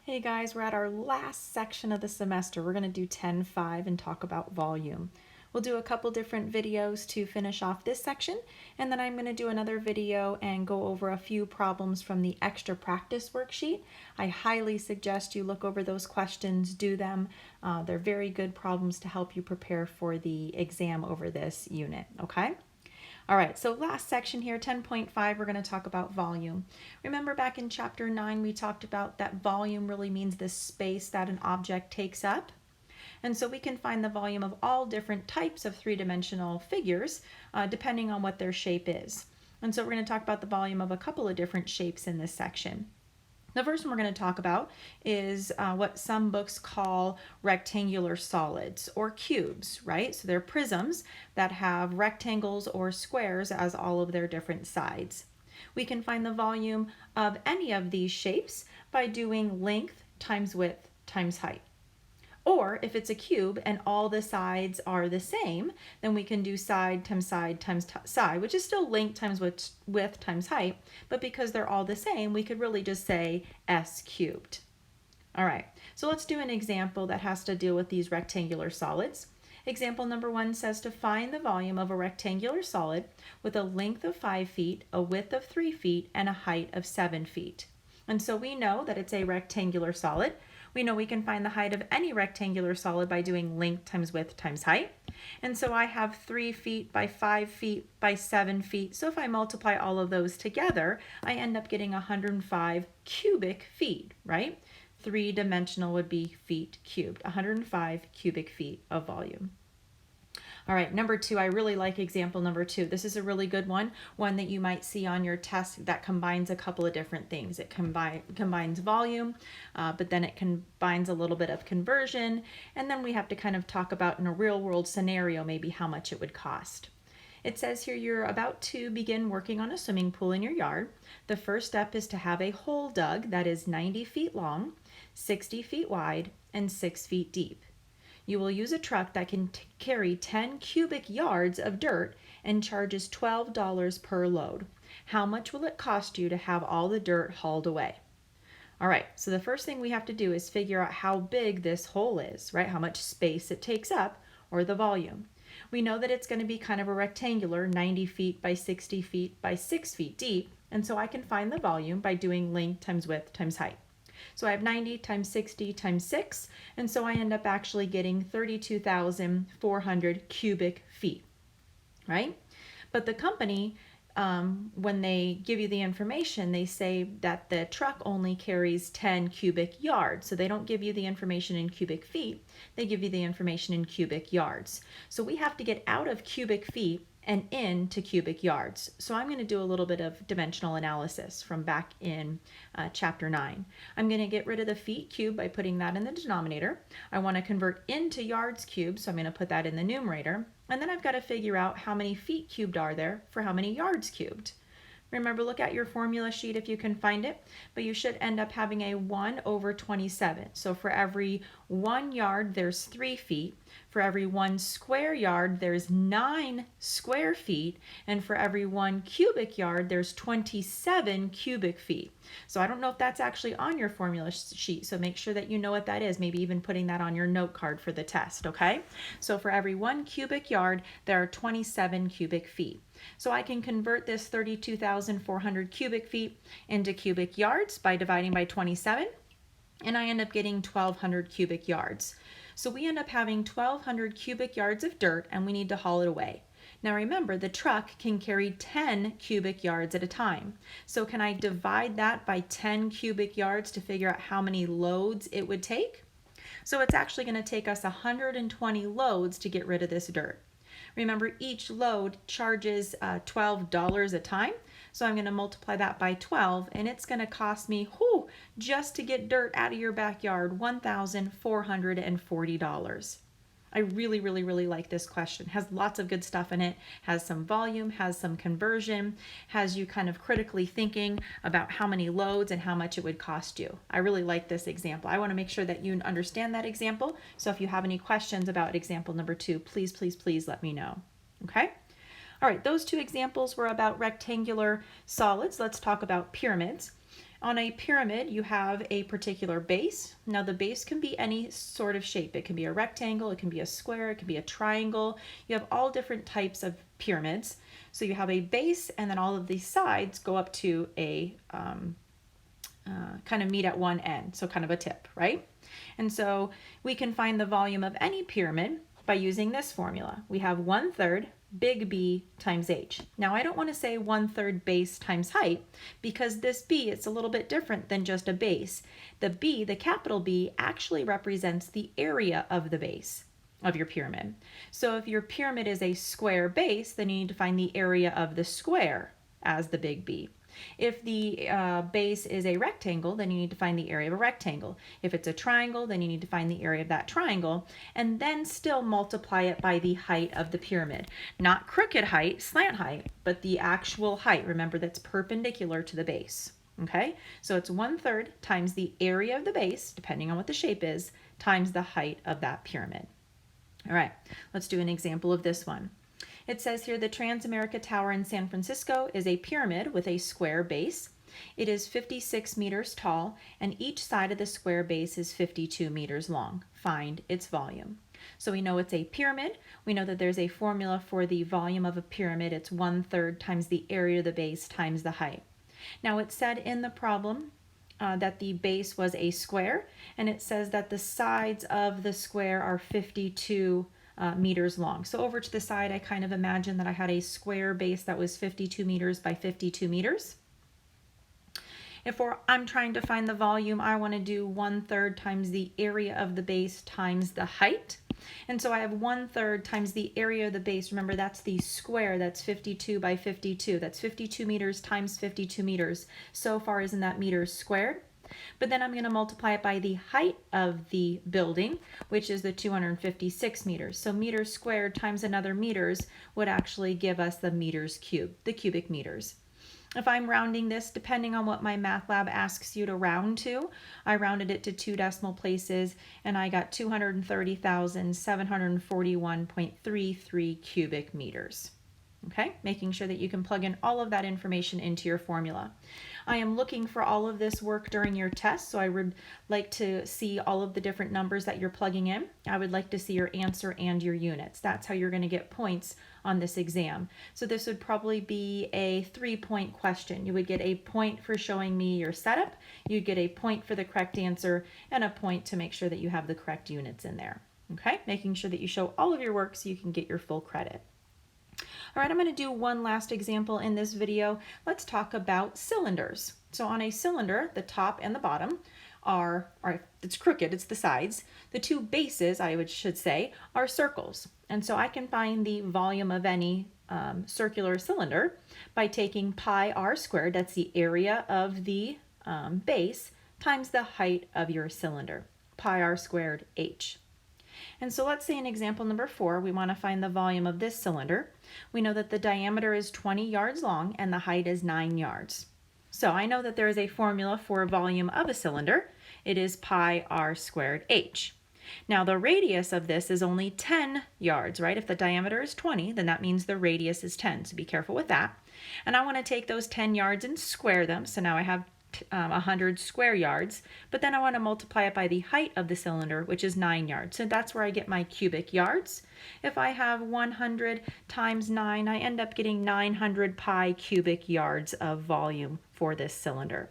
Hey guys, we're at our last section of the semester. We're going to do 10.5 and talk about volume. We'll do a couple different videos to finish off this section, and then I'm going to do another video and go over a few problems from the extra practice worksheet. I highly suggest you look over those questions, do them. They're very good problems to help you prepare for the exam over this unit, okay? All right, so last section here, 10.5, we're going to talk about volume. Remember back in chapter 9, we talked about that volume really means the space that an object takes up. And so we can find the volume of all different types of three-dimensional figures depending on what their shape is. And so we're going to talk about the volume of a couple of different shapes in this section. The first one we're going to talk about is what some books call rectangular solids or cubes, right? So they're prisms that have rectangles or squares as all of their different sides. We can find the volume of any of these shapes by doing length times width times height. Or if it's a cube and all the sides are the same, then we can do side times side, which is still length times width times height, but because they're all the same, we could really just say s cubed. All right, so let's do an example that has to deal with these rectangular solids. Example number 1 says to find the volume of a rectangular solid with a length of 5 feet, a width of 3 feet, and a height of 7 feet. And so we know that it's a rectangular solid. We know we can find the height of any rectangular solid by doing length times width times height. And so I have 3 feet by 5 feet by 7 feet. So if I multiply all of those together, I end up getting 105 cubic feet, right? Three-dimensional would be feet cubed, 105 cubic feet of volume. All right, number 2, I really like example number 2. This is a really good one that you might see on your test that combines a couple of different things. It combines volume, but then it combines a little bit of conversion, and then we have to kind of talk about in a real world scenario maybe how much it would cost. It says here you're about to begin working on a swimming pool in your yard. The first step is to have a hole dug that is 90 feet long, 60 feet wide, and 6 feet deep. You will use a truck that can carry 10 cubic yards of dirt and charges $12 per load. How much will it cost you to have all the dirt hauled away? All right, so the first thing we have to do is figure out how big this hole is, right? How much space it takes up, or the volume. We know that it's going to be kind of a rectangular, 90 feet by 60 feet by 6 feet deep, and so I can find the volume by doing length times width times height. So I have 90 times 60 times 6, and so I end up actually getting 32,400 cubic feet, right? But the company, when they give you the information, they say that the truck only carries 10 cubic yards. So they don't give you the information in cubic feet, they give you the information in cubic yards. So we have to get out of cubic feet and into cubic yards. So I'm going to do a little bit of dimensional analysis from back in chapter 9. I'm going to get rid of the feet cubed by putting that in the denominator. I want to convert into yards cubed, so I'm going to put that in the numerator. And then I've got to figure out how many feet cubed are there for how many yards cubed. Remember, look at your formula sheet if you can find it, but you should end up having a 1 over 27. So for every 1 yard, there's 3 feet. For every 1 square yard, there's 9 square feet. And for every 1 cubic yard, there's 27 cubic feet. So I don't know if that's actually on your formula sheet, so make sure that you know what that is, maybe even putting that on your note card for the test, okay? So for every 1 cubic yard, there are 27 cubic feet. So I can convert this 32,400 cubic feet into cubic yards by dividing by 27, and I end up getting 1,200 cubic yards. So we end up having 1,200 cubic yards of dirt, and we need to haul it away. Now remember, the truck can carry 10 cubic yards at a time. So can I divide that by 10 cubic yards to figure out how many loads it would take? So it's actually going to take us 120 loads to get rid of this dirt. Remember, each load charges $12 a time. So I'm going to multiply that by 12, and it's going to cost me, just to get dirt out of your backyard, $1,440. I really, really, really like this question. It has lots of good stuff in it, has some volume, has some conversion, has you kind of critically thinking about how many loads and how much it would cost you. I really like this example. I want to make sure that you understand that example. So if you have any questions about example number 2, please, please, please let me know. Okay? All right, those 2 examples were about rectangular solids. Let's talk about pyramids. On a pyramid, you have a particular base. Now the base can be any sort of shape. It can be a rectangle, it can be a square, it can be a triangle. You have all different types of pyramids. So you have a base, and then all of these sides go up to a kind of meet at one end, so kind of a tip, right? And so we can find the volume of any pyramid by using this formula. We have 1/3 big B times H. Now I don't want to say 1/3 base times height, because this B, it's a little bit different than just a base. The B, the capital B, actually represents the area of the base of your pyramid. So if your pyramid is a square base, then you need to find the area of the square as the big B. If the base is a rectangle, then you need to find the area of a rectangle. If it's a triangle, then you need to find the area of that triangle, and then still multiply it by the height of the pyramid. Not crooked height, slant height, but the actual height. Remember, that's perpendicular to the base. Okay, so it's 1/3 times the area of the base, depending on what the shape is, times the height of that pyramid. All right, let's do an example of this one. It says here the Transamerica Tower in San Francisco is a pyramid with a square base. It is 56 meters tall, and each side of the square base is 52 meters long. Find its volume. So we know it's a pyramid. We know that there's a formula for the volume of a pyramid. It's 1/3 times the area of the base times the height. Now it said in the problem that the base was a square, and it says that the sides of the square are 52 meters long. So over to the side, I kind of imagine that I had a square base that was 52 meters by 52 meters. If I'm trying to find the volume, I want to do 1/3 times the area of the base times the height. And so I have 1/3 times the area of the base. Remember, that's the square. That's 52 by 52. That's 52 meters times 52 meters. So far, isn't that meters squared? But then I'm going to multiply it by the height of the building, which is the 256 meters. So meters squared times another meters would actually give us the meters cubed, the cubic meters. If I'm rounding this, depending on what my math lab asks you to round to, I rounded it to 2 decimal places, and I got 230,741.33 cubic meters. Okay, making sure that you can plug in all of that information into your formula. I am looking for all of this work during your test, so I would like to see all of the different numbers that you're plugging in. I would like to see your answer and your units. That's how you're going to get points on this exam. So this would probably be a 3-point question. You would get a point for showing me your setup, you'd get a point for the correct answer, and a point to make sure that you have the correct units in there. Okay, making sure that you show all of your work so you can get your full credit. All right, I'm going to do one last example in this video. Let's talk about cylinders. So on a cylinder, the top and the bottom it's crooked, it's the sides. The two bases, should say, are circles. And so I can find the volume of any circular cylinder by taking pi r squared, that's the area of the base, times the height of your cylinder, pi r squared h. And so let's say in example number 4, we want to find the volume of this cylinder. We know that the diameter is 20 yards long and the height is 9 yards. So I know that there is a formula for volume of a cylinder. It is pi r squared h. Now the radius of this is only 10 yards, right? If the diameter is 20, then that means the radius is 10. So be careful with that. And I want to take those 10 yards and square them. So now I have 100 square yards, but then I want to multiply it by the height of the cylinder, which is 9 yards. So that's where I get my cubic yards. If I have 100 times 9, I end up getting 900 pi cubic yards of volume for this cylinder.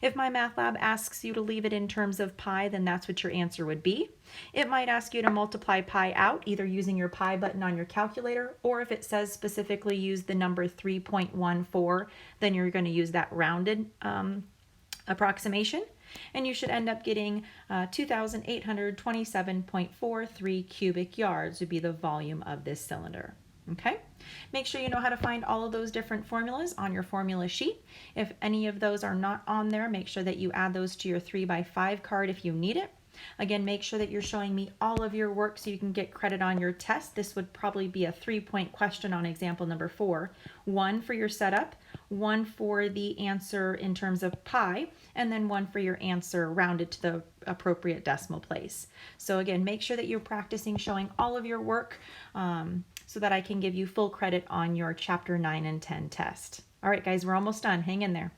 If my math lab asks you to leave it in terms of pi, then that's what your answer would be. It might ask you to multiply pi out, either using your pi button on your calculator, or if it says specifically use the number 3.14, then you're going to use that rounded approximation, and you should end up getting 2,827.43 cubic yards would be the volume of this cylinder. Okay, make sure you know how to find all of those different formulas on your formula sheet. If any of those are not on there, make sure that you add those to your 3x5 card if you need it. Again, make sure that you're showing me all of your work so you can get credit on your test. This would probably be a 3-point question on example number 4. 1 for your setup, 1 for the answer in terms of pi, and then 1 for your answer rounded to the appropriate decimal place. So again, make sure that you're practicing showing all of your work so that I can give you full credit on your chapter 9 and 10 test. All right, guys, we're almost done. Hang in there.